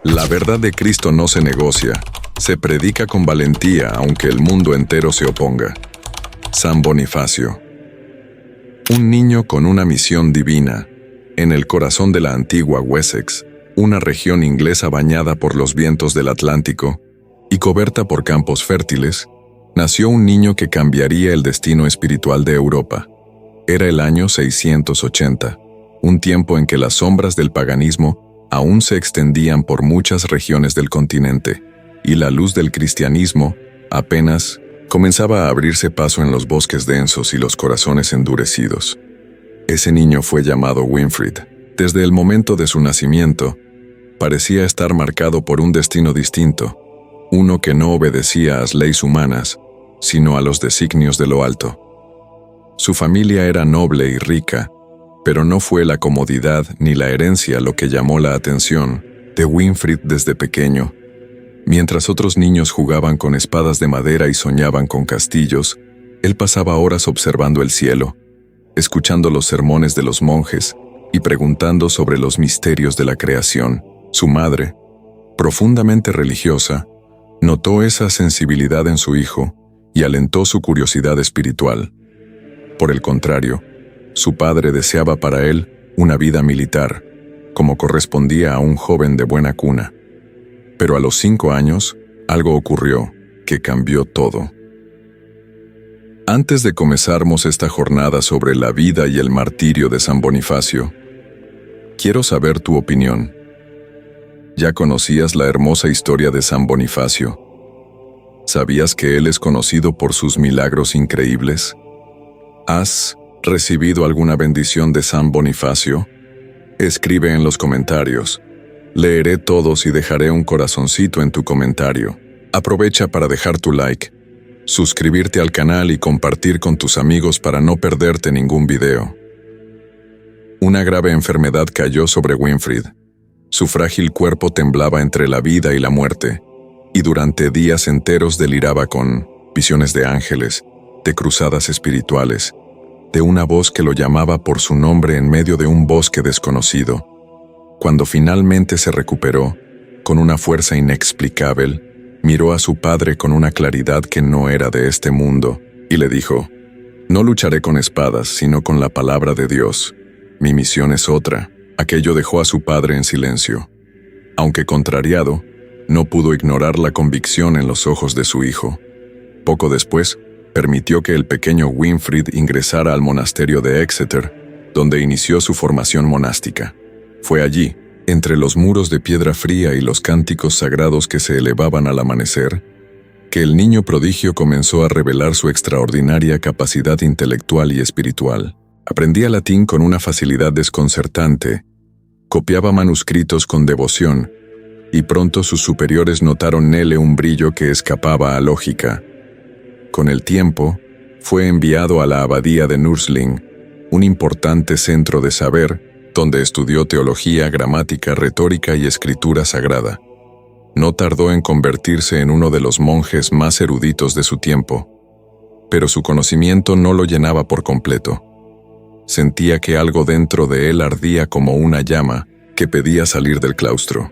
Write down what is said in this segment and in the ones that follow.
La verdad de Cristo no se negocia, se predica con valentía aunque el mundo entero se oponga. San Bonifacio. Un niño con una misión divina, en el corazón de la antigua Wessex, una región inglesa bañada por los vientos del Atlántico y cubierta por campos fértiles, nació un niño que cambiaría el destino espiritual de Europa. Era el año 680, un tiempo en que las sombras del paganismo aún se extendían por muchas regiones del continente, y la luz del cristianismo apenas comenzaba a abrirse paso en los bosques densos y los corazones endurecidos. Ese niño fue llamado Winfrid. Desde el momento de su nacimiento, parecía estar marcado por un destino distinto, uno que no obedecía a las leyes humanas, sino a los designios de lo alto. Su familia era noble y rica, pero no fue la comodidad ni la herencia lo que llamó la atención de Winfrid desde pequeño. Mientras otros niños jugaban con espadas de madera y soñaban con castillos, él pasaba horas observando el cielo, escuchando los sermones de los monjes y preguntando sobre los misterios de la creación. Su madre, profundamente religiosa, notó esa sensibilidad en su hijo y alentó su curiosidad espiritual. Por el contrario, su padre deseaba para él una vida militar, como correspondía a un joven de buena cuna. Pero a los 5 años, algo ocurrió que cambió todo. Antes de comenzarmos esta jornada sobre la vida y el martirio de San Bonifacio, quiero saber tu opinión. ¿Ya conocías la hermosa historia de San Bonifacio? ¿Sabías que él es conocido por sus milagros increíbles? ¿Has recibido alguna bendición de San Bonifacio? Escribe en los comentarios. Leeré todos y dejaré un corazoncito en tu comentario. Aprovecha para dejar tu like, suscribirte al canal y compartir con tus amigos para no perderte ningún video. Una grave enfermedad cayó sobre Winfrid. Su frágil cuerpo temblaba entre la vida y la muerte, y durante días enteros deliraba con visiones de ángeles, de cruzadas espirituales, de una voz que lo llamaba por su nombre en medio de un bosque desconocido. Cuando finalmente se recuperó, con una fuerza inexplicable, miró a su padre con una claridad que no era de este mundo, y le dijo: «No lucharé con espadas, sino con la palabra de Dios. Mi misión es otra». Aquello dejó a su padre en silencio. Aunque contrariado, no pudo ignorar la convicción en los ojos de su hijo. Poco después, permitió que el pequeño Winfrid ingresara al monasterio de Exeter, donde inició su formación monástica. Fue allí, entre los muros de piedra fría y los cánticos sagrados que se elevaban al amanecer, que el niño prodigio comenzó a revelar su extraordinaria capacidad intelectual y espiritual. Aprendía latín con una facilidad desconcertante, copiaba manuscritos con devoción, y pronto sus superiores notaron en él un brillo que escapaba a lógica. Con el tiempo, fue enviado a la abadía de Nursling, un importante centro de saber, donde estudió teología, gramática, retórica y escritura sagrada. No tardó en convertirse en uno de los monjes más eruditos de su tiempo, pero su conocimiento no lo llenaba por completo. Sentía que algo dentro de él ardía como una llama que pedía salir del claustro.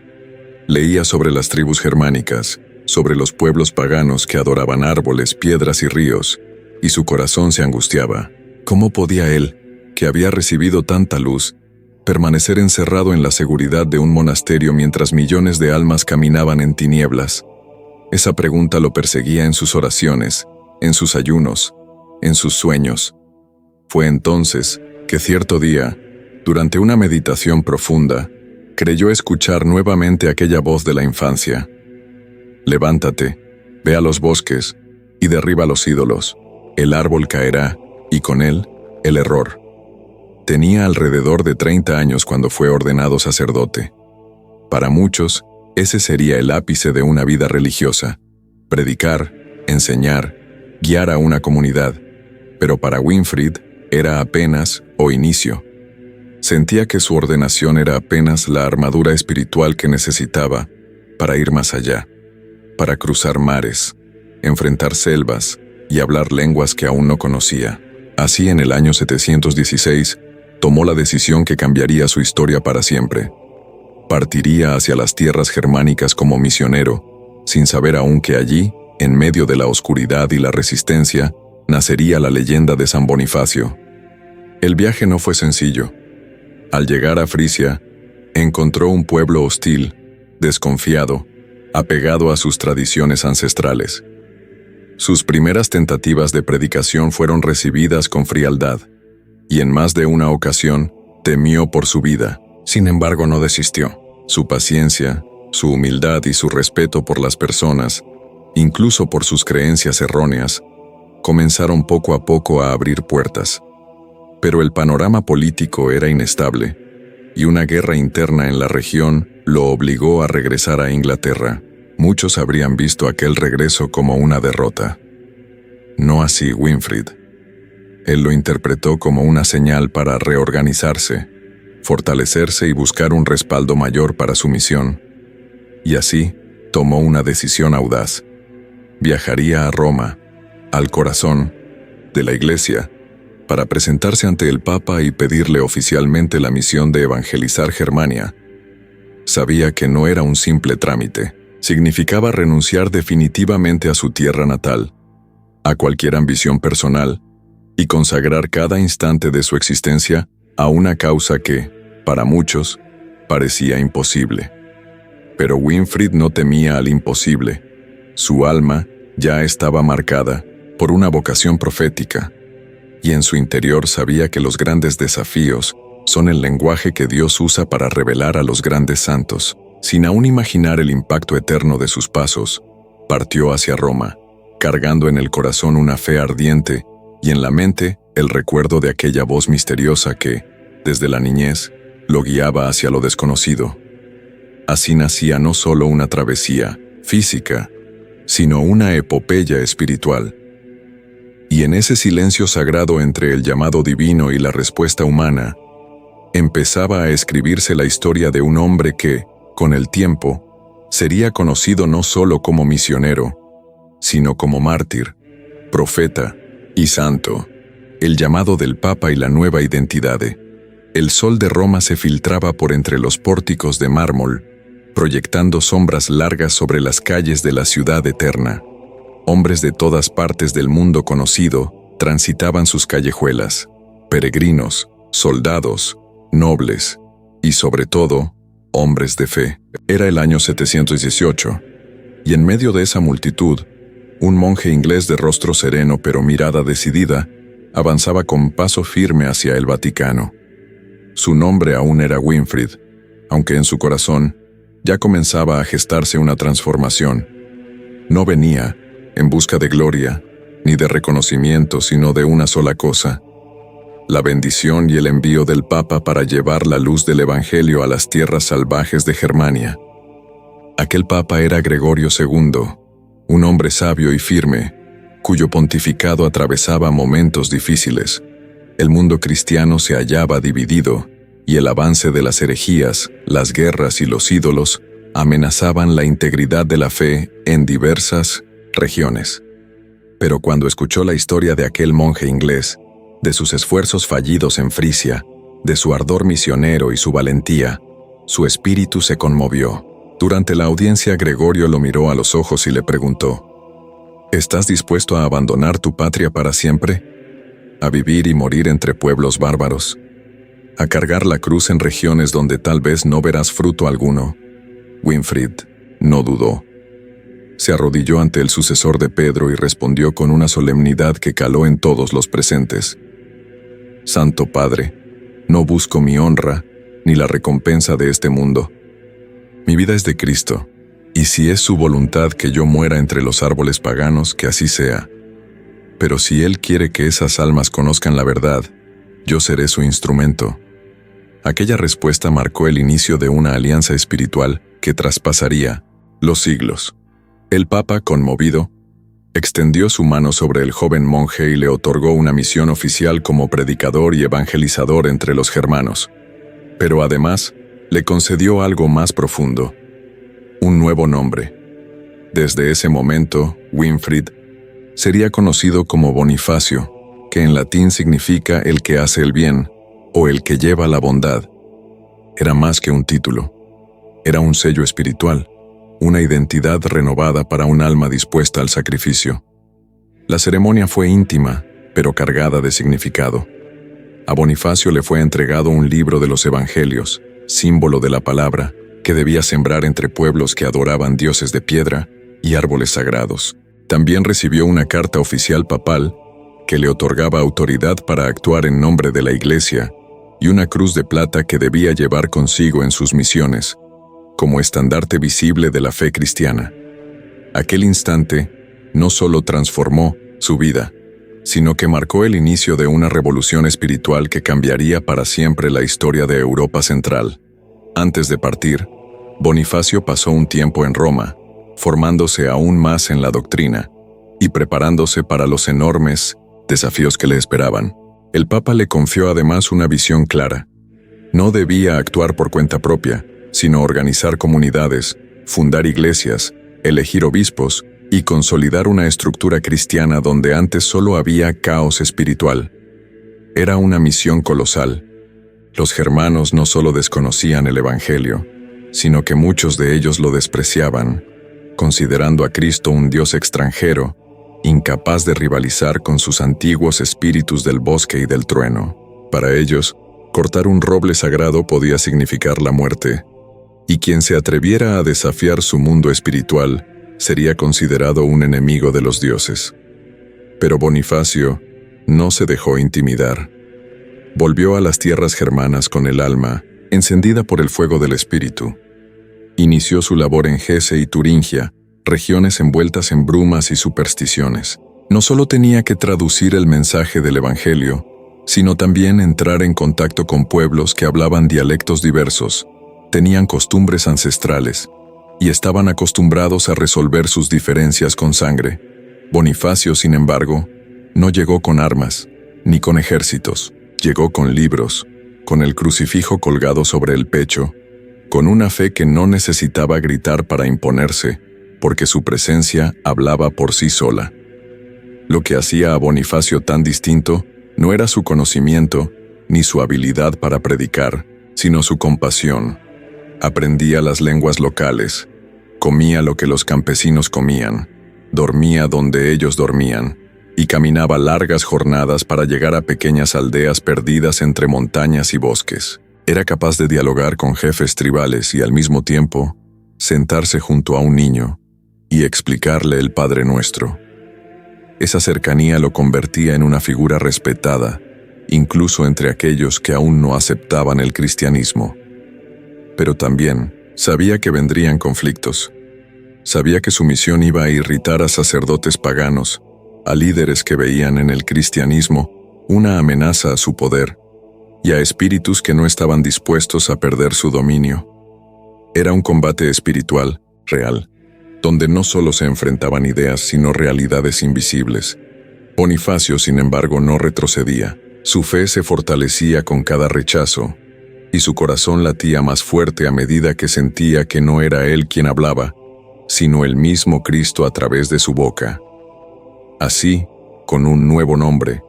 Leía sobre las tribus germánicas, sobre los pueblos paganos que adoraban árboles, piedras y ríos, y su corazón se angustiaba. ¿Cómo podía él, que había recibido tanta luz, permanecer encerrado en la seguridad de un monasterio mientras millones de almas caminaban en tinieblas? Esa pregunta lo perseguía en sus oraciones, en sus ayunos, en sus sueños. Fue entonces que cierto día, durante una meditación profunda, creyó escuchar nuevamente aquella voz de la infancia. «Levántate, ve a los bosques y derriba los ídolos. El árbol caerá, y con él, el error». Tenía alrededor de 30 años cuando fue ordenado sacerdote. Para muchos, ese sería el ápice de una vida religiosa: predicar, enseñar, guiar a una comunidad. Pero para Winfrid era apenas inicio. Sentía que su ordenación era apenas la armadura espiritual que necesitaba para ir más allá, para cruzar mares, enfrentar selvas y hablar lenguas que aún no conocía. Así, en el año 716, tomó la decisión que cambiaría su historia para siempre. Partiría hacia las tierras germánicas como misionero, sin saber aún que allí, en medio de la oscuridad y la resistencia, nacería la leyenda de San Bonifacio. El viaje no fue sencillo. Al llegar a Frisia, encontró un pueblo hostil, desconfiado, apegado a sus tradiciones ancestrales. Sus primeras tentativas de predicación fueron recibidas con frialdad, y en más de una ocasión temió por su vida. Sin embargo, no desistió. Su paciencia, su humildad y su respeto por las personas, incluso por sus creencias erróneas, comenzaron poco a poco a abrir puertas. Pero el panorama político era inestable, y una guerra interna en la región lo obligó a regresar a Inglaterra. Muchos habrían visto aquel regreso como una derrota. No así Winfrid. Él lo interpretó como una señal para reorganizarse, fortalecerse y buscar un respaldo mayor para su misión. Y así, tomó una decisión audaz. Viajaría a Roma, al corazón de la Iglesia, para presentarse ante el Papa y pedirle oficialmente la misión de evangelizar Germania. Sabía que no era un simple trámite. Significaba renunciar definitivamente a su tierra natal, a cualquier ambición personal, y consagrar cada instante de su existencia a una causa que, para muchos, parecía imposible. Pero Winfrid no temía al imposible. Su alma ya estaba marcada por una vocación profética, y en su interior sabía que los grandes desafíos son el lenguaje que Dios usa para revelar a los grandes santos. Sin aún imaginar el impacto eterno de sus pasos, partió hacia Roma, cargando en el corazón una fe ardiente y en la mente el recuerdo de aquella voz misteriosa que, desde la niñez, lo guiaba hacia lo desconocido. Así nacía no solo una travesía física, sino una epopeya espiritual. Y en ese silencio sagrado entre el llamado divino y la respuesta humana, empezaba a escribirse la historia de un hombre que, con el tiempo, sería conocido no solo como misionero, sino como mártir, profeta y santo. El llamado del Papa y la nueva identidad. El sol de Roma se filtraba por entre los pórticos de mármol, proyectando sombras largas sobre las calles de la ciudad eterna. Hombres de todas partes del mundo conocido transitaban sus callejuelas, peregrinos, soldados, nobles y, sobre todo, hombres de fe. Era el año 718, y en medio de esa multitud, un monje inglés de rostro sereno pero mirada decidida, avanzaba con paso firme hacia el Vaticano. Su nombre aún era Winfrid, aunque en su corazón ya comenzaba a gestarse una transformación. No venía en busca de gloria, ni de reconocimiento, sino de una sola cosa: la bendición y el envío del Papa para llevar la luz del Evangelio a las tierras salvajes de Germania. Aquel Papa era Gregorio II, un hombre sabio y firme, cuyo pontificado atravesaba momentos difíciles. El mundo cristiano se hallaba dividido, y el avance de las herejías, las guerras y los ídolos amenazaban la integridad de la fe en diversas regiones. Pero cuando escuchó la historia de aquel monje inglés, de sus esfuerzos fallidos en Frisia, de su ardor misionero y su valentía, su espíritu se conmovió. Durante la audiencia, Gregorio lo miró a los ojos y le preguntó: ¿estás dispuesto a abandonar tu patria para siempre? ¿A vivir y morir entre pueblos bárbaros? ¿A cargar la cruz en regiones donde tal vez no verás fruto alguno? Winfrid no dudó. Se arrodilló ante el sucesor de Pedro y respondió con una solemnidad que caló en todos los presentes: Santo Padre, no busco mi honra ni la recompensa de este mundo. Mi vida es de Cristo, y si es su voluntad que yo muera entre los árboles paganos, que así sea. Pero si Él quiere que esas almas conozcan la verdad, yo seré su instrumento. Aquella respuesta marcó el inicio de una alianza espiritual que traspasaría los siglos. El Papa, conmovido, extendió su mano sobre el joven monje y le otorgó una misión oficial como predicador y evangelizador entre los germanos. Pero además, le concedió algo más profundo: un nuevo nombre. Desde ese momento, Winfrid sería conocido como Bonifacio, que en latín significa el que hace el bien, o el que lleva la bondad. Era más que un título. Era un sello espiritual, una identidad renovada para un alma dispuesta al sacrificio. La ceremonia fue íntima, pero cargada de significado. A Bonifacio le fue entregado un libro de los Evangelios, símbolo de la palabra, que debía sembrar entre pueblos que adoraban dioses de piedra y árboles sagrados. También recibió una carta oficial papal que le otorgaba autoridad para actuar en nombre de la Iglesia y una cruz de plata que debía llevar consigo en sus misiones, como estandarte visible de la fe cristiana. Aquel instante no solo transformó su vida, sino que marcó el inicio de una revolución espiritual que cambiaría para siempre la historia de Europa Central. Antes de partir, Bonifacio pasó un tiempo en Roma, formándose aún más en la doctrina y preparándose para los enormes desafíos que le esperaban. El Papa le confió además una visión clara. No debía actuar por cuenta propia, sino organizar comunidades, fundar iglesias, elegir obispos y consolidar una estructura cristiana donde antes solo había caos espiritual. Era una misión colosal. Los germanos no solo desconocían el Evangelio, sino que muchos de ellos lo despreciaban, considerando a Cristo un Dios extranjero, incapaz de rivalizar con sus antiguos espíritus del bosque y del trueno. Para ellos, cortar un roble sagrado podía significar la muerte, y quien se atreviera a desafiar su mundo espiritual sería considerado un enemigo de los dioses. Pero Bonifacio no se dejó intimidar. Volvió a las tierras germanas con el alma encendida por el fuego del espíritu. Inició su labor en Hesse y Turingia, regiones envueltas en brumas y supersticiones. No solo tenía que traducir el mensaje del Evangelio, sino también entrar en contacto con pueblos que hablaban dialectos diversos, tenían costumbres ancestrales y estaban acostumbrados a resolver sus diferencias con sangre. Bonifacio, sin embargo, no llegó con armas, ni con ejércitos. Llegó con libros, con el crucifijo colgado sobre el pecho, con una fe que no necesitaba gritar para imponerse, porque su presencia hablaba por sí sola. Lo que hacía a Bonifacio tan distinto no era su conocimiento ni su habilidad para predicar, sino su compasión. Aprendía las lenguas locales, comía lo que los campesinos comían, dormía donde ellos dormían, y caminaba largas jornadas para llegar a pequeñas aldeas perdidas entre montañas y bosques. Era capaz de dialogar con jefes tribales y al mismo tiempo sentarse junto a un niño y explicarle el Padre Nuestro. Esa cercanía lo convertía en una figura respetada, incluso entre aquellos que aún no aceptaban el cristianismo. Pero también sabía que vendrían conflictos. Sabía que su misión iba a irritar a sacerdotes paganos, a líderes que veían en el cristianismo una amenaza a su poder, y a espíritus que no estaban dispuestos a perder su dominio. Era un combate espiritual, real, donde no solo se enfrentaban ideas sino realidades invisibles. Bonifacio, sin embargo, no retrocedía. Su fe se fortalecía con cada rechazo, y su corazón latía más fuerte a medida que sentía que no era él quien hablaba, sino el mismo Cristo a través de su boca. Así, con un nuevo nombre,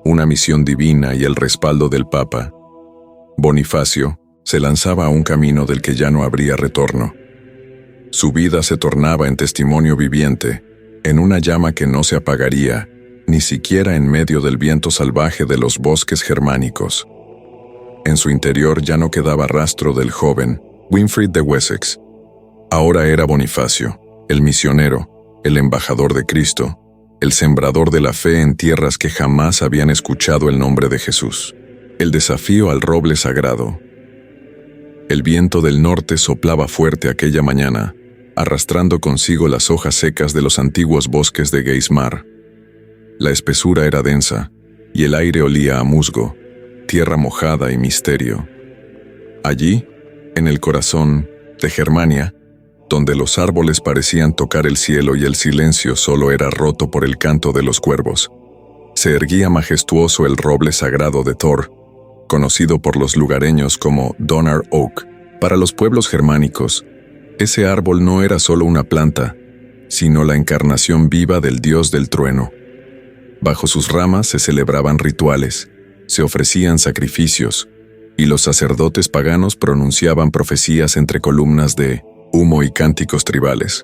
una misión divina y el respaldo del Papa, Bonifacio se lanzaba a un camino del que ya no habría retorno. Su vida se tornaba en testimonio viviente, en una llama que no se apagaría, ni siquiera en medio del viento salvaje de los bosques germánicos. En su interior ya no quedaba rastro del joven Winfrid de Wessex. Ahora era Bonifacio, el misionero, el embajador de Cristo, el sembrador de la fe en tierras que jamás habían escuchado el nombre de Jesús. El desafío al roble sagrado. El viento del norte soplaba fuerte aquella mañana, arrastrando consigo las hojas secas de los antiguos bosques de Geismar. La espesura era densa, y el aire olía a musgo, tierra mojada y misterio. Allí, en el corazón de Germania, donde los árboles parecían tocar el cielo y el silencio solo era roto por el canto de los cuervos, se erguía majestuoso el roble sagrado de Thor, conocido por los lugareños como Donar Oak. Para los pueblos germánicos, ese árbol no era solo una planta, sino la encarnación viva del dios del trueno. Bajo sus ramas se celebraban rituales, se ofrecían sacrificios, y los sacerdotes paganos pronunciaban profecías entre columnas de humo y cánticos tribales.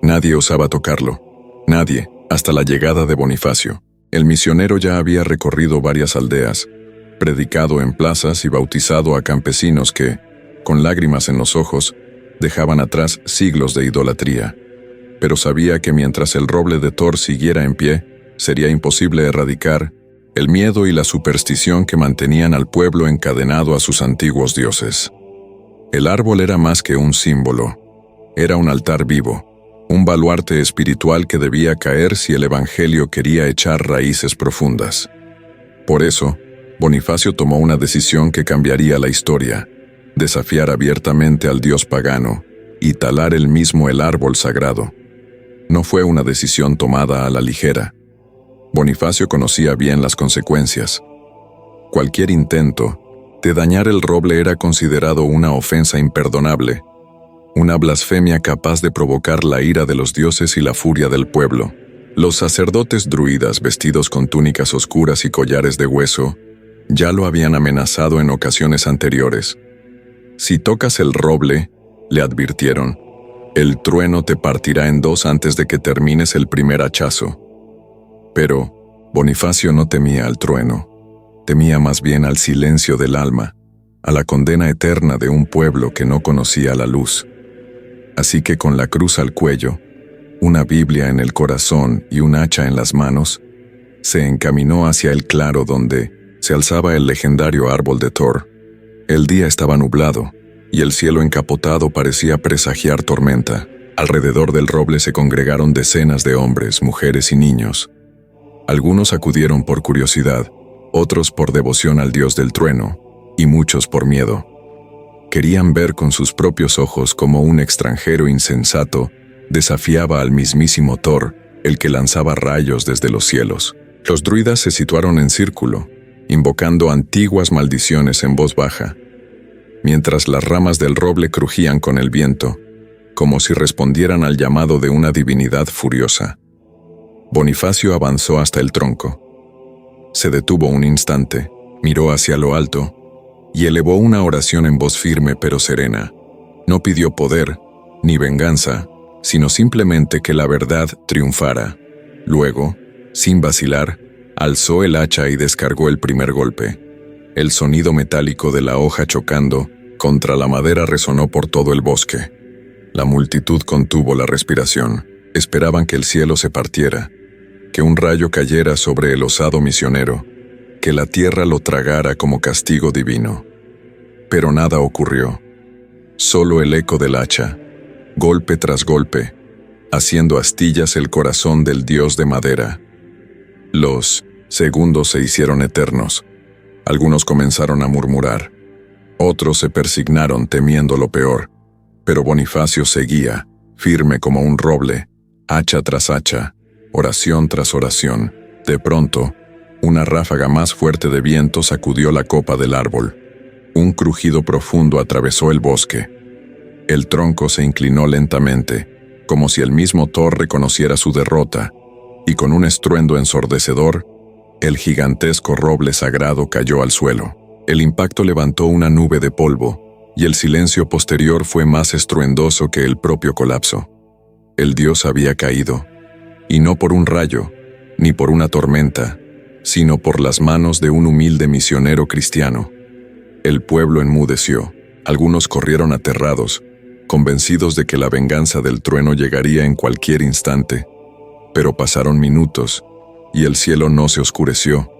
Nadie osaba tocarlo. Nadie, hasta la llegada de Bonifacio. El misionero ya había recorrido varias aldeas, predicado en plazas y bautizado a campesinos que, con lágrimas en los ojos, dejaban atrás siglos de idolatría. Pero sabía que mientras el roble de Thor siguiera en pie, sería imposible erradicar el miedo y la superstición que mantenían al pueblo encadenado a sus antiguos dioses. El árbol era más que un símbolo. Era un altar vivo, un baluarte espiritual que debía caer si el evangelio quería echar raíces profundas. Por eso, Bonifacio tomó una decisión que cambiaría la historia: desafiar abiertamente al dios pagano y talar él mismo el árbol sagrado. No fue una decisión tomada a la ligera. Bonifacio conocía bien las consecuencias. Cualquier intento de dañar el roble era considerado una ofensa imperdonable, una blasfemia capaz de provocar la ira de los dioses y la furia del pueblo. Los sacerdotes druidas vestidos con túnicas oscuras y collares de hueso ya lo habían amenazado en ocasiones anteriores. Si tocas el roble, le advirtieron, el trueno te partirá en dos antes de que termines el primer hachazo. Pero Bonifacio no temía al trueno, temía más bien al silencio del alma, a la condena eterna de un pueblo que no conocía la luz. Así que con la cruz al cuello, una Biblia en el corazón y un hacha en las manos, se encaminó hacia el claro donde se alzaba el legendario árbol de Thor. El día estaba nublado, y el cielo encapotado parecía presagiar tormenta. Alrededor del roble se congregaron decenas de hombres, mujeres y niños. Algunos acudieron por curiosidad, otros por devoción al dios del trueno, y muchos por miedo. Querían ver con sus propios ojos cómo un extranjero insensato desafiaba al mismísimo Thor, el que lanzaba rayos desde los cielos. Los druidas se situaron en círculo, invocando antiguas maldiciones en voz baja, mientras las ramas del roble crujían con el viento, como si respondieran al llamado de una divinidad furiosa. Bonifacio avanzó hasta el tronco. Se detuvo un instante, miró hacia lo alto y elevó una oración en voz firme pero serena. No pidió poder, ni venganza, sino simplemente que la verdad triunfara. Luego, sin vacilar, alzó el hacha y descargó el primer golpe. El sonido metálico de la hoja chocando contra la madera resonó por todo el bosque. La multitud contuvo la respiración. Esperaban que el cielo se partiera, que un rayo cayera sobre el osado misionero, que la tierra lo tragara como castigo divino. Pero nada ocurrió. Solo el eco del hacha, golpe tras golpe, haciendo astillas el corazón del dios de madera. Los segundos se hicieron eternos. Algunos comenzaron a murmurar. Otros se persignaron temiendo lo peor. Pero Bonifacio seguía, firme como un roble, hacha tras hacha, oración tras oración. De pronto, una ráfaga más fuerte de viento sacudió la copa del árbol. Un crujido profundo atravesó el bosque. El tronco se inclinó lentamente, como si el mismo Thor reconociera su derrota, y con un estruendo ensordecedor, el gigantesco roble sagrado cayó al suelo. El impacto levantó una nube de polvo, y el silencio posterior fue más estruendoso que el propio colapso. El dios había caído, y no por un rayo, ni por una tormenta, sino por las manos de un humilde misionero cristiano. El pueblo enmudeció. Algunos corrieron aterrados, convencidos de que la venganza del trueno llegaría en cualquier instante. Pero pasaron minutos, y el cielo no se oscureció.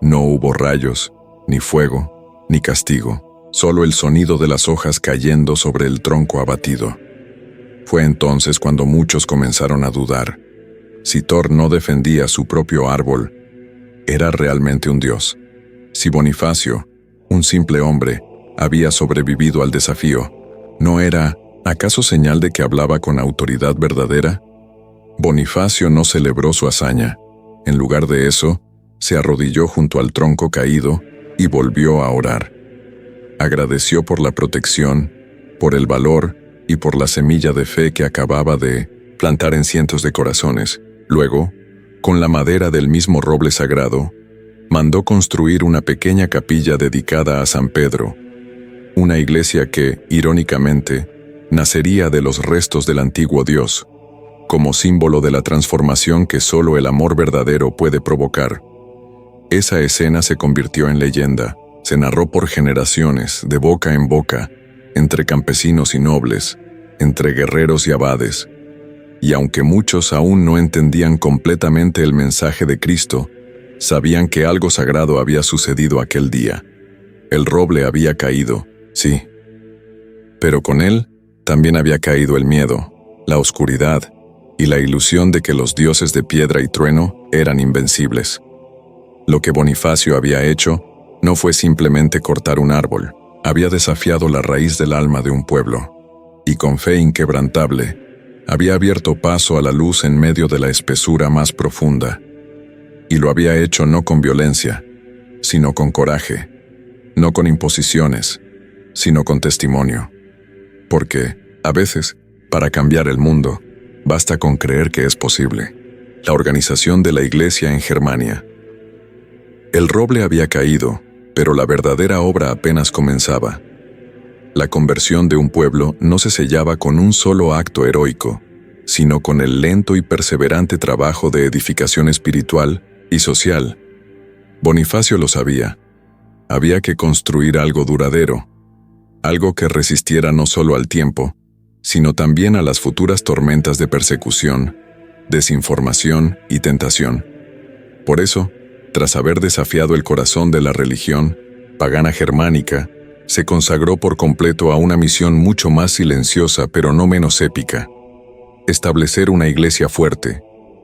No hubo rayos, ni fuego, ni castigo, solo el sonido de las hojas cayendo sobre el tronco abatido. Fue entonces cuando muchos comenzaron a dudar. Si Thor no defendía su propio árbol, ¿era realmente un dios? Si Bonifacio, un simple hombre, había sobrevivido al desafío, ¿no era acaso señal de que hablaba con autoridad verdadera? Bonifacio no celebró su hazaña. En lugar de eso, se arrodilló junto al tronco caído y volvió a orar. Agradeció por la protección, por el valor y por la semilla de fe que acababa de plantar en cientos de corazones. Luego, con la madera del mismo roble sagrado, mandó construir una pequeña capilla dedicada a San Pedro, una iglesia que, irónicamente, nacería de los restos del antiguo Dios, como símbolo de la transformación que solo el amor verdadero puede provocar. Esa escena se convirtió en leyenda, se narró por generaciones, de boca en boca, entre campesinos y nobles, entre guerreros y abades. Y aunque muchos aún no entendían completamente el mensaje de Cristo, sabían que algo sagrado había sucedido aquel día. El roble había caído, sí. Pero con él también había caído el miedo, la oscuridad y la ilusión de que los dioses de piedra y trueno eran invencibles. Lo que Bonifacio había hecho no fue simplemente cortar un árbol, había desafiado la raíz del alma de un pueblo, y con fe inquebrantable, había abierto paso a la luz en medio de la espesura más profunda. Y lo había hecho no con violencia, sino con coraje, no con imposiciones, sino con testimonio. Porque, a veces, para cambiar el mundo, basta con creer que es posible. La organización de la Iglesia en Germania. El roble había caído, pero la verdadera obra apenas comenzaba. La conversión de un pueblo no se sellaba con un solo acto heroico, sino con el lento y perseverante trabajo de edificación espiritual y social. Bonifacio lo sabía. Había que construir algo duradero, algo que resistiera no solo al tiempo, sino también a las futuras tormentas de persecución, desinformación y tentación. Por eso, tras haber desafiado el corazón de la religión pagana germánica, se consagró por completo a una misión mucho más silenciosa pero no menos épica: establecer una iglesia fuerte,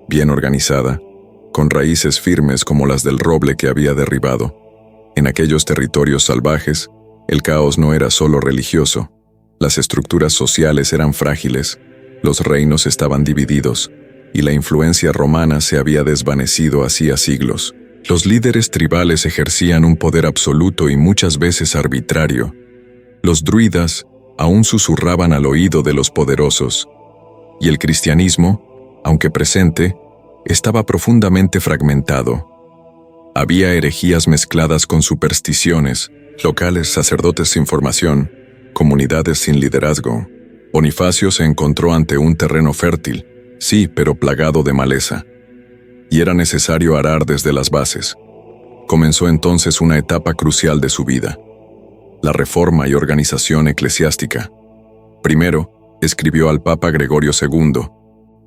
bien organizada, con raíces firmes como las del roble que había derribado. En aquellos territorios salvajes, el caos no era solo religioso, las estructuras sociales eran frágiles, los reinos estaban divididos, y la influencia romana se había desvanecido hacía siglos. Los líderes tribales ejercían un poder absoluto y muchas veces arbitrario. Los druidas aún susurraban al oído de los poderosos, y el cristianismo, aunque presente, estaba profundamente fragmentado. Había herejías mezcladas con supersticiones, locales sacerdotes sin formación, comunidades sin liderazgo. Bonifacio se encontró ante un terreno fértil, sí, pero plagado de maleza. Y era necesario arar desde las bases. Comenzó entonces una etapa crucial de su vida: la reforma y organización eclesiástica. Primero, escribió al Papa Gregorio II,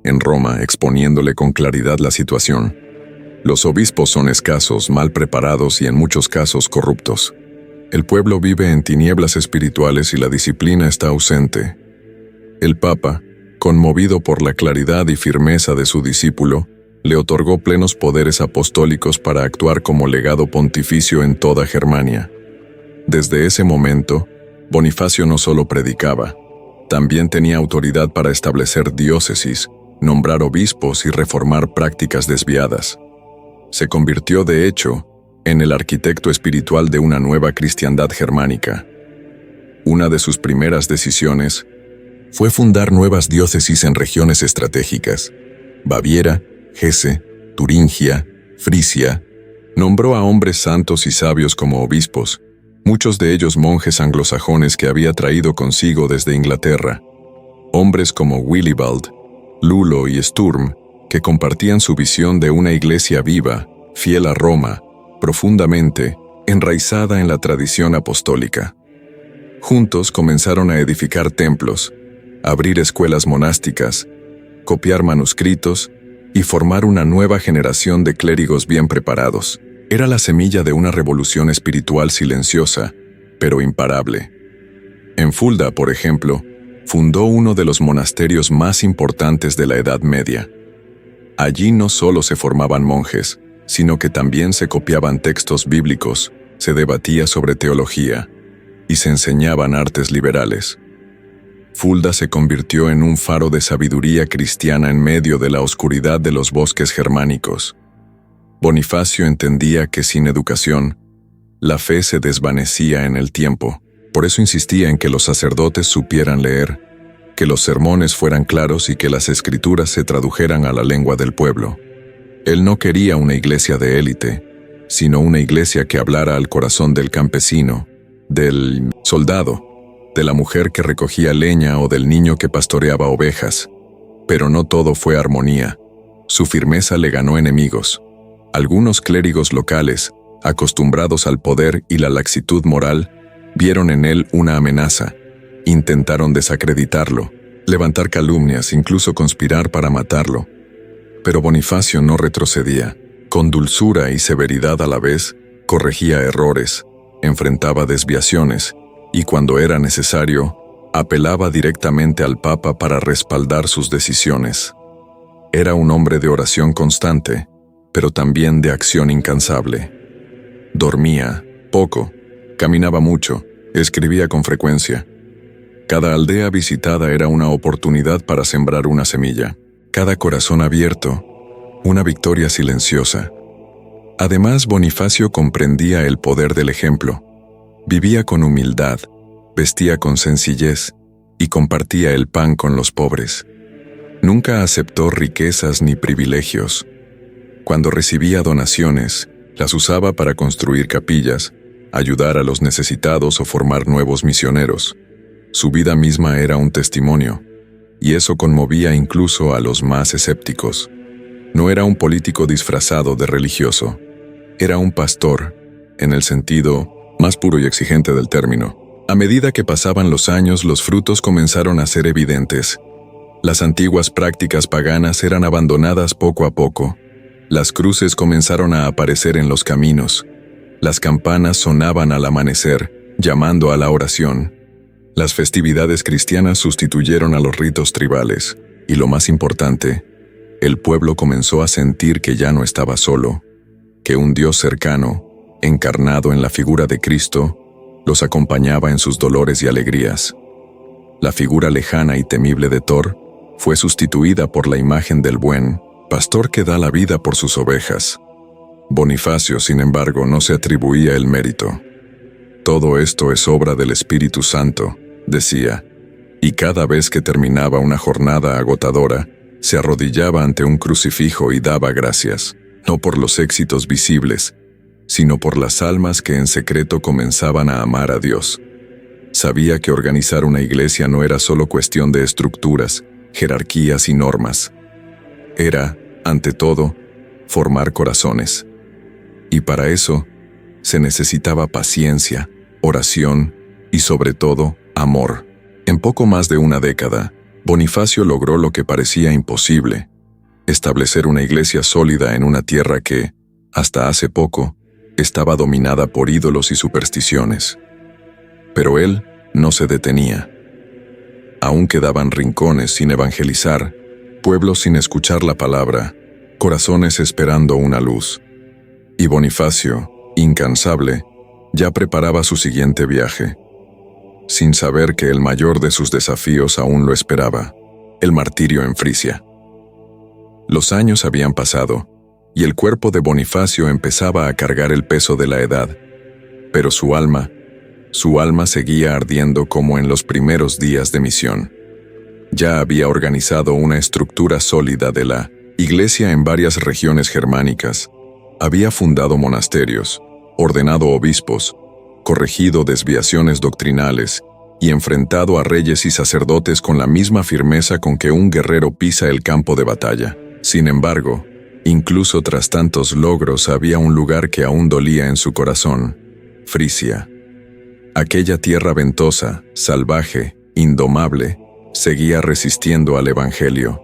en Roma, exponiéndole con claridad la situación. Los obispos son escasos, mal preparados y en muchos casos corruptos. El pueblo vive en tinieblas espirituales y la disciplina está ausente. El Papa, conmovido por la claridad y firmeza de su discípulo, le otorgó plenos poderes apostólicos para actuar como legado pontificio en toda Germania. Desde ese momento, Bonifacio no solo predicaba, también tenía autoridad para establecer diócesis, nombrar obispos y reformar prácticas desviadas. Se convirtió, de hecho, en el arquitecto espiritual de una nueva cristiandad germánica. Una de sus primeras decisiones fue fundar nuevas diócesis en regiones estratégicas: Baviera, Hesse, Turingia, Frisia. Nombró a hombres santos y sabios como obispos, muchos de ellos monjes anglosajones que había traído consigo desde Inglaterra. Hombres como Willibald, Lulo y Sturm, que compartían su visión de una iglesia viva, fiel a Roma, profundamente enraizada en la tradición apostólica. Juntos comenzaron a edificar templos, abrir escuelas monásticas, copiar manuscritos y formar una nueva generación de clérigos bien preparados. Era la semilla de una revolución espiritual silenciosa, pero imparable. En Fulda, por ejemplo, fundó uno de los monasterios más importantes de la Edad Media. Allí no solo se formaban monjes, sino que también se copiaban textos bíblicos, se debatía sobre teología y se enseñaban artes liberales. Fulda se convirtió en un faro de sabiduría cristiana en medio de la oscuridad de los bosques germánicos. Bonifacio entendía que sin educación, la fe se desvanecía en el tiempo. Por eso insistía en que los sacerdotes supieran leer, que los sermones fueran claros y que las escrituras se tradujeran a la lengua del pueblo. Él no quería una iglesia de élite, sino una iglesia que hablara al corazón del campesino, del soldado, de la mujer que recogía leña o del niño que pastoreaba ovejas. Pero no todo fue armonía. Su firmeza le ganó enemigos. Algunos clérigos locales, acostumbrados al poder y la laxitud moral, vieron en él una amenaza. Intentaron desacreditarlo, levantar calumnias, incluso conspirar para matarlo. Pero Bonifacio no retrocedía. Con dulzura y severidad a la vez, corregía errores, enfrentaba desviaciones, y cuando era necesario, apelaba directamente al Papa para respaldar sus decisiones. Era un hombre de oración constante, pero también de acción incansable. Dormía poco, caminaba mucho, escribía con frecuencia. Cada aldea visitada era una oportunidad para sembrar una semilla. Cada corazón abierto, una victoria silenciosa. Además, Bonifacio comprendía el poder del ejemplo. Vivía con humildad, vestía con sencillez y compartía el pan con los pobres. Nunca aceptó riquezas ni privilegios. Cuando recibía donaciones, las usaba para construir capillas, ayudar a los necesitados o formar nuevos misioneros. Su vida misma era un testimonio, y eso conmovía incluso a los más escépticos. No era un político disfrazado de religioso. Era un pastor, en el sentido más puro y exigente del término. A medida que pasaban los años, los frutos comenzaron a ser evidentes. Las antiguas prácticas paganas eran abandonadas poco a poco. Las cruces comenzaron a aparecer en los caminos. Las campanas sonaban al amanecer, llamando a la oración. Las festividades cristianas sustituyeron a los ritos tribales. Y lo más importante, el pueblo comenzó a sentir que ya no estaba solo, que un Dios cercano, encarnado en la figura de Cristo, los acompañaba en sus dolores y alegrías. La figura lejana y temible de Thor fue sustituida por la imagen del buen pastor que da la vida por sus ovejas. Bonifacio, sin embargo, no se atribuía el mérito. Todo esto es obra del Espíritu Santo, decía, y cada vez que terminaba una jornada agotadora, se arrodillaba ante un crucifijo y daba gracias, no por los éxitos visibles, sino por las almas que en secreto comenzaban a amar a Dios. Sabía que organizar una iglesia no era solo cuestión de estructuras, jerarquías y normas. Era, ante todo, formar corazones. Y para eso, se necesitaba paciencia, oración y, sobre todo, amor. En poco más de una década, Bonifacio logró lo que parecía imposible: establecer una iglesia sólida en una tierra que, hasta hace poco, estaba dominada por ídolos y supersticiones. Pero él no se detenía. Aún quedaban rincones sin evangelizar, pueblos sin escuchar la palabra, corazones esperando una luz. Y Bonifacio, incansable, ya preparaba su siguiente viaje, sin saber que el mayor de sus desafíos aún lo esperaba: el martirio en Frisia. Los años habían pasado, y el cuerpo de Bonifacio empezaba a cargar el peso de la edad, pero su alma seguía ardiendo como en los primeros días de misión. Ya había organizado una estructura sólida de la iglesia en varias regiones germánicas, había fundado monasterios, ordenado obispos, corregido desviaciones doctrinales y enfrentado a reyes y sacerdotes con la misma firmeza con que un guerrero pisa el campo de batalla. Sin embargo, incluso tras tantos logros había un lugar que aún dolía en su corazón: Frisia. Aquella tierra ventosa, salvaje, indomable, seguía resistiendo al Evangelio.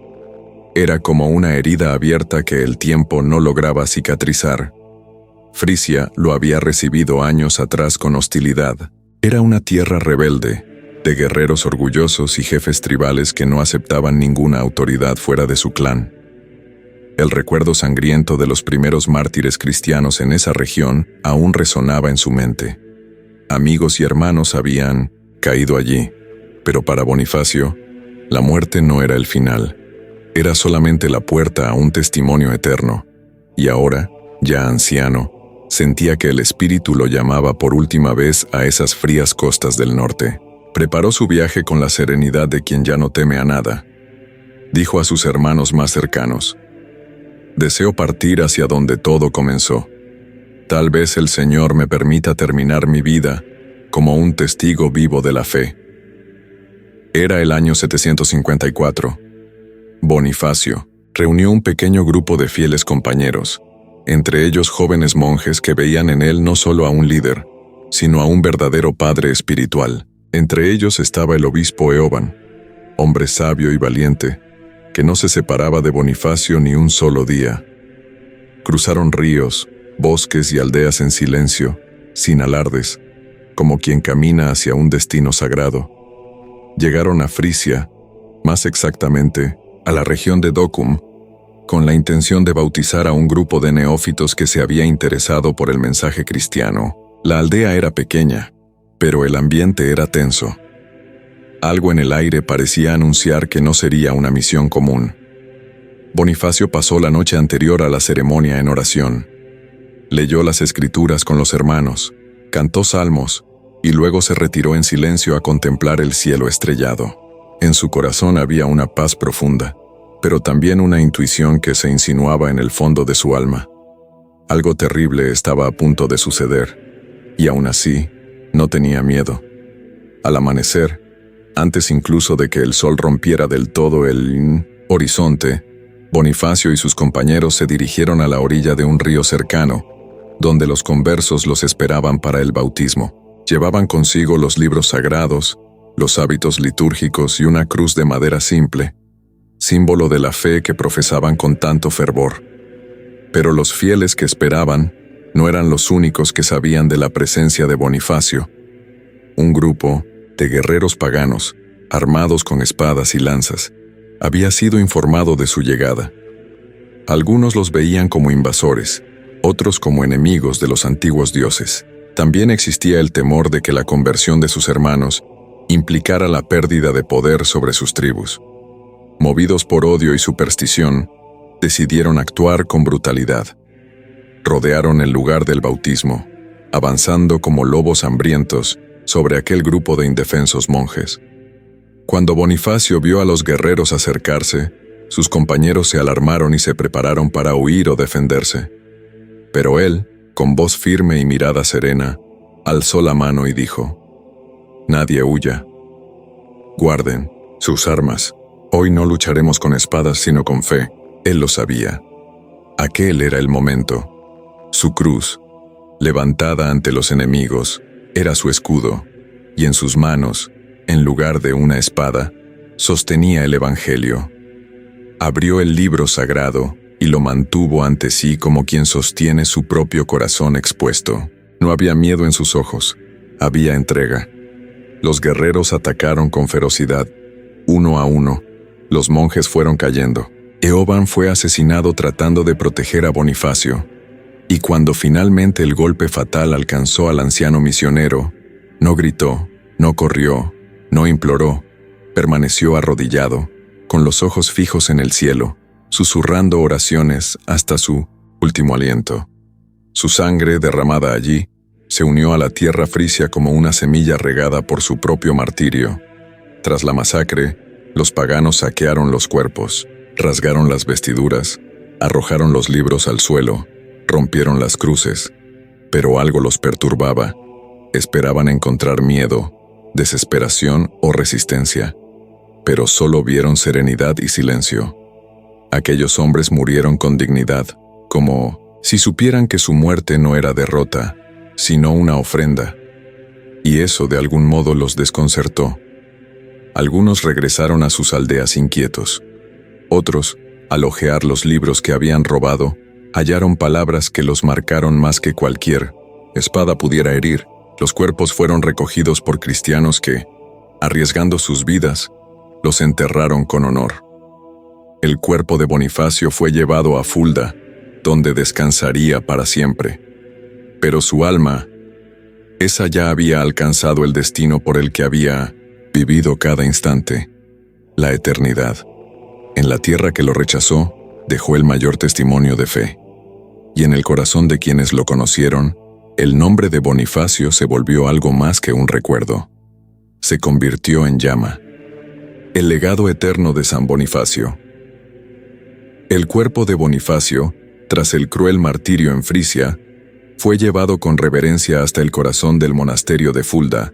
Era como una herida abierta que el tiempo no lograba cicatrizar. Frisia lo había recibido años atrás con hostilidad. Era una tierra rebelde, de guerreros orgullosos y jefes tribales que no aceptaban ninguna autoridad fuera de su clan. El recuerdo sangriento de los primeros mártires cristianos en esa región aún resonaba en su mente. Amigos y hermanos habían caído allí, pero para Bonifacio, la muerte no era el final. Era solamente la puerta a un testimonio eterno. Y ahora, ya anciano, sentía que el Espíritu lo llamaba por última vez a esas frías costas del norte. Preparó su viaje con la serenidad de quien ya no teme a nada. Dijo a sus hermanos más cercanos: «Deseo partir hacia donde todo comenzó». Tal vez el Señor me permita terminar mi vida como un testigo vivo de la fe. Era el año 754. Bonifacio reunió un pequeño grupo de fieles compañeros, entre ellos jóvenes monjes que veían en él no solo a un líder, sino a un verdadero padre espiritual. Entre ellos estaba el obispo Eoban, hombre sabio y valiente, que no se separaba de Bonifacio ni un solo día. Cruzaron ríos, bosques y aldeas en silencio, sin alardes, como quien camina hacia un destino sagrado. Llegaron a Frisia, más exactamente, a la región de Docum, con la intención de bautizar a un grupo de neófitos que se había interesado por el mensaje cristiano. La aldea era pequeña, pero el ambiente era tenso. Algo en el aire parecía anunciar que no sería una misión común. Bonifacio pasó la noche anterior a la ceremonia en oración. Leyó las escrituras con los hermanos, cantó salmos, y luego se retiró en silencio a contemplar el cielo estrellado. En su corazón había una paz profunda, pero también una intuición que se insinuaba en el fondo de su alma. Algo terrible estaba a punto de suceder, y aún así, no tenía miedo. Al amanecer, antes incluso de que el sol rompiera del todo el horizonte, Bonifacio y sus compañeros se dirigieron a la orilla de un río cercano, donde los conversos los esperaban para el bautismo. Llevaban consigo los libros sagrados, los hábitos litúrgicos y una cruz de madera simple, símbolo de la fe que profesaban con tanto fervor. Pero los fieles que esperaban no eran los únicos que sabían de la presencia de Bonifacio. Un grupo de guerreros paganos, armados con espadas y lanzas, había sido informado de su llegada. Algunos los veían como invasores, otros como enemigos de los antiguos dioses. También existía el temor de que la conversión de sus hermanos implicara la pérdida de poder sobre sus tribus. Movidos por odio y superstición, decidieron actuar con brutalidad. Rodearon el lugar del bautismo, avanzando como lobos hambrientos sobre aquel grupo de indefensos monjes. Cuando Bonifacio vio a los guerreros acercarse, sus compañeros se alarmaron y se prepararon para huir o defenderse. Pero él, con voz firme y mirada serena, alzó la mano y dijo: «Nadie huya. Guarden sus armas. Hoy no lucharemos con espadas sino con fe». Él lo sabía. Aquel era el momento. Su cruz, levantada ante los enemigos, era su escudo, y en sus manos, en lugar de una espada, sostenía el Evangelio. Abrió el libro sagrado y lo mantuvo ante sí como quien sostiene su propio corazón expuesto. No había miedo en sus ojos, había entrega. Los guerreros atacaron con ferocidad. Uno a uno, los monjes fueron cayendo. Eoban fue asesinado tratando de proteger a Bonifacio, y cuando finalmente el golpe fatal alcanzó al anciano misionero, no gritó, no corrió, no imploró, permaneció arrodillado, con los ojos fijos en el cielo, susurrando oraciones hasta su último aliento. Su sangre, derramada allí, se unió a la tierra frisia como una semilla regada por su propio martirio. Tras la masacre, los paganos saquearon los cuerpos, rasgaron las vestiduras, arrojaron los libros al suelo, rompieron las cruces, pero algo los perturbaba. Esperaban encontrar miedo, desesperación o resistencia, pero solo vieron serenidad y silencio. Aquellos hombres murieron con dignidad, como si supieran que su muerte no era derrota, sino una ofrenda, y eso de algún modo los desconcertó. Algunos regresaron a sus aldeas inquietos. Otros, al hojear los libros que habían robado, hallaron palabras que los marcaron más que cualquier espada pudiera herir. Los cuerpos fueron recogidos por cristianos que, arriesgando sus vidas, los enterraron con honor. El cuerpo de Bonifacio fue llevado a Fulda, donde descansaría para siempre. Pero su alma, esa ya había alcanzado el destino por el que había vivido cada instante, la eternidad. En la tierra que lo rechazó, dejó el mayor testimonio de fe. Y en el corazón de quienes lo conocieron, el nombre de Bonifacio se volvió algo más que un recuerdo. Se convirtió en llama. El legado eterno de San Bonifacio. El cuerpo de Bonifacio, tras el cruel martirio en Frisia, Fue llevado con reverencia hasta el corazón del monasterio de Fulda,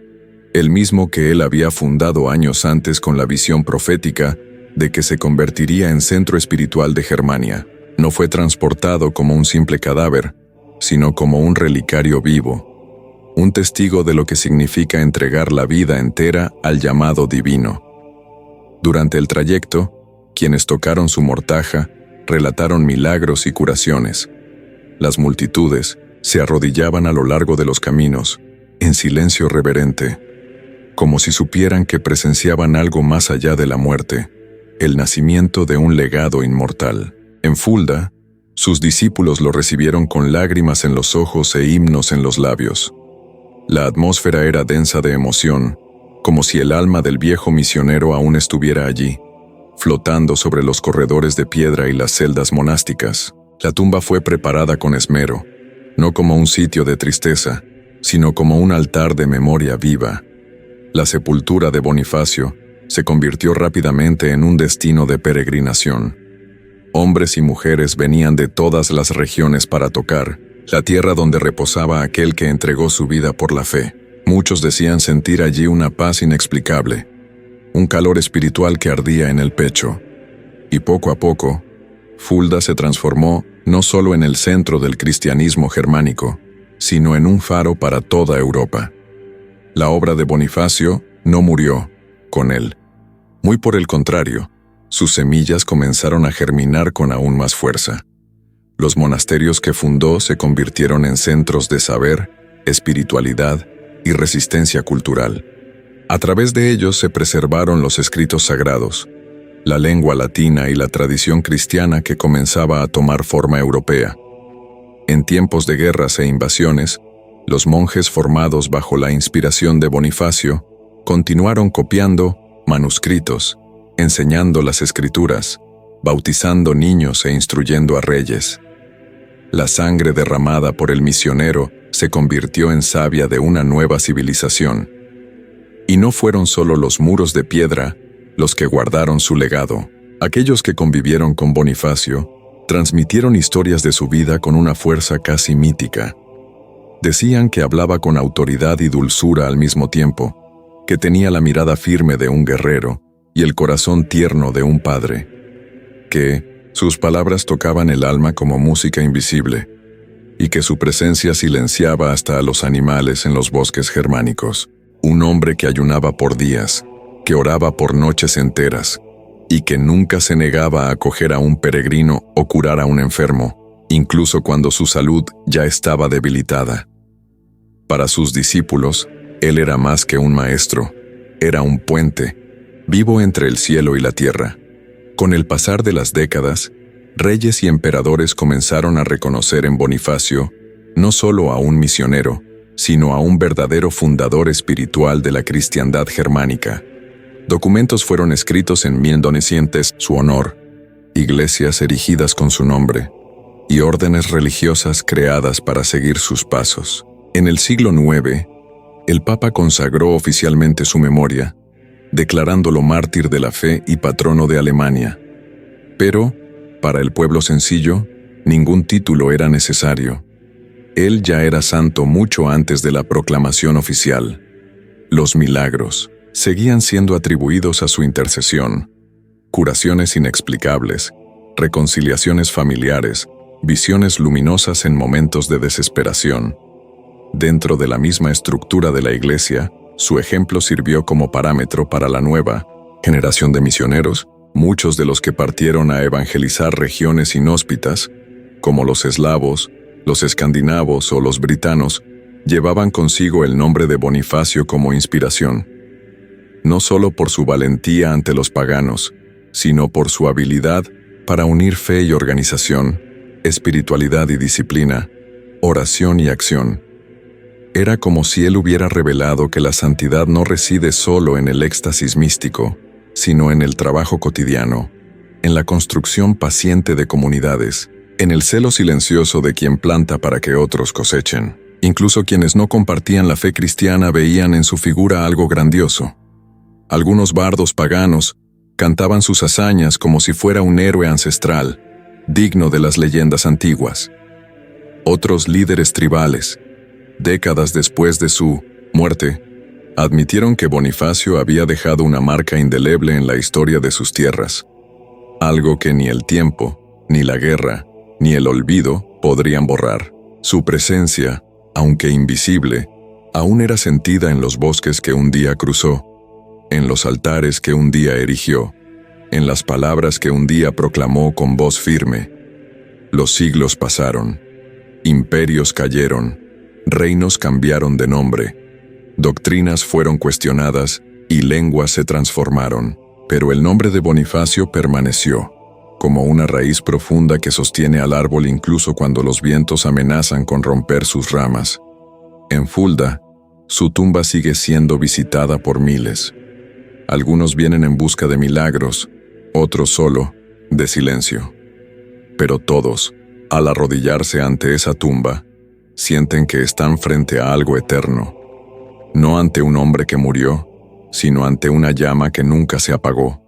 el mismo que él había fundado años antes con la visión profética de que se convertiría en centro espiritual de Germania. No fue transportado como un simple cadáver, sino como un relicario vivo, un testigo de lo que significa entregar la vida entera al llamado divino. Durante el trayecto, quienes tocaron su mortaja relataron milagros y curaciones. Las multitudes se arrodillaban a lo largo de los caminos, en silencio reverente, como si supieran que presenciaban algo más allá de la muerte, el nacimiento de un legado inmortal. En Fulda, sus discípulos lo recibieron con lágrimas en los ojos e himnos en los labios. La atmósfera era densa de emoción, como si el alma del viejo misionero aún estuviera allí, flotando sobre los corredores de piedra y las celdas monásticas. La tumba fue preparada con esmero, no como un sitio de tristeza, sino como un altar de memoria viva. La sepultura de Bonifacio se convirtió rápidamente en un destino de peregrinación. Hombres y mujeres venían de todas las regiones para tocar la tierra donde reposaba aquel que entregó su vida por la fe. Muchos decían sentir allí una paz inexplicable, un calor espiritual que ardía en el pecho. Y poco a poco, Fulda se transformó no solo en el centro del cristianismo germánico, sino en un faro para toda Europa. La obra de Bonifacio no murió con él. Muy por el contrario, sus semillas comenzaron a germinar con aún más fuerza. Los monasterios que fundó se convirtieron en centros de saber, espiritualidad y resistencia cultural. A través de ellos se preservaron los escritos sagrados, la lengua latina y la tradición cristiana que comenzaba a tomar forma europea. En tiempos de guerras e invasiones, los monjes formados bajo la inspiración de Bonifacio continuaron copiando manuscritos, enseñando las escrituras, bautizando niños e instruyendo a reyes. La sangre derramada por el misionero se convirtió en savia de una nueva civilización. Y no fueron solo los muros de piedra los que guardaron su legado. Aquellos que convivieron con Bonifacio transmitieron historias de su vida con una fuerza casi mítica. Decían que hablaba con autoridad y dulzura al mismo tiempo, que tenía la mirada firme de un guerrero y el corazón tierno de un padre, que sus palabras tocaban el alma como música invisible, y que su presencia silenciaba hasta a los animales en los bosques germánicos. Un hombre que ayunaba por días, que oraba por noches enteras, y que nunca se negaba a acoger a un peregrino o curar a un enfermo, incluso cuando su salud ya estaba debilitada. Para sus discípulos, él era más que un maestro, era un puente, vivo entre el cielo y la tierra. Con el pasar de las décadas, reyes y emperadores comenzaron a reconocer en Bonifacio no solo a un misionero, sino a un verdadero fundador espiritual de la cristiandad germánica. Documentos fueron escritos en 1900 su honor, iglesias erigidas con su nombre, y órdenes religiosas creadas para seguir sus pasos. En el siglo IX, el Papa consagró oficialmente su memoria, declarándolo mártir de la fe y patrono de Alemania. Pero, para el pueblo sencillo, ningún título era necesario. Él ya era santo mucho antes de la proclamación oficial. Los milagros seguían siendo atribuidos a su intercesión. Curaciones inexplicables, reconciliaciones familiares, visiones luminosas en momentos de desesperación. Dentro de la misma estructura de la Iglesia, su ejemplo sirvió como parámetro para la nueva generación de misioneros, muchos de los que partieron a evangelizar regiones inhóspitas, como los eslavos, los escandinavos o los britanos, llevaban consigo el nombre de Bonifacio como inspiración. No solo por su valentía ante los paganos, sino por su habilidad para unir fe y organización, espiritualidad y disciplina, oración y acción. Era como si él hubiera revelado que la santidad no reside solo en el éxtasis místico, sino en el trabajo cotidiano, en la construcción paciente de comunidades, en el celo silencioso de quien planta para que otros cosechen. Incluso quienes no compartían la fe cristiana veían en su figura algo grandioso. Algunos bardos paganos cantaban sus hazañas como si fuera un héroe ancestral, digno de las leyendas antiguas. Otros líderes tribales, décadas después de su muerte, admitieron que Bonifacio había dejado una marca indeleble en la historia de sus tierras, algo que ni el tiempo, ni la guerra, ni el olvido podrían borrar. Su presencia, aunque invisible, aún era sentida en los bosques que un día cruzó, en los altares que un día erigió, en las palabras que un día proclamó con voz firme. Los siglos pasaron, imperios cayeron, reinos cambiaron de nombre, doctrinas fueron cuestionadas y lenguas se transformaron, pero el nombre de Bonifacio permaneció, como una raíz profunda que sostiene al árbol incluso cuando los vientos amenazan con romper sus ramas. En Fulda, su tumba sigue siendo visitada por miles. Algunos vienen en busca de milagros, otros solo de silencio. Pero todos, al arrodillarse ante esa tumba, sienten que están frente a algo eterno, no ante un hombre que murió, sino ante una llama que nunca se apagó.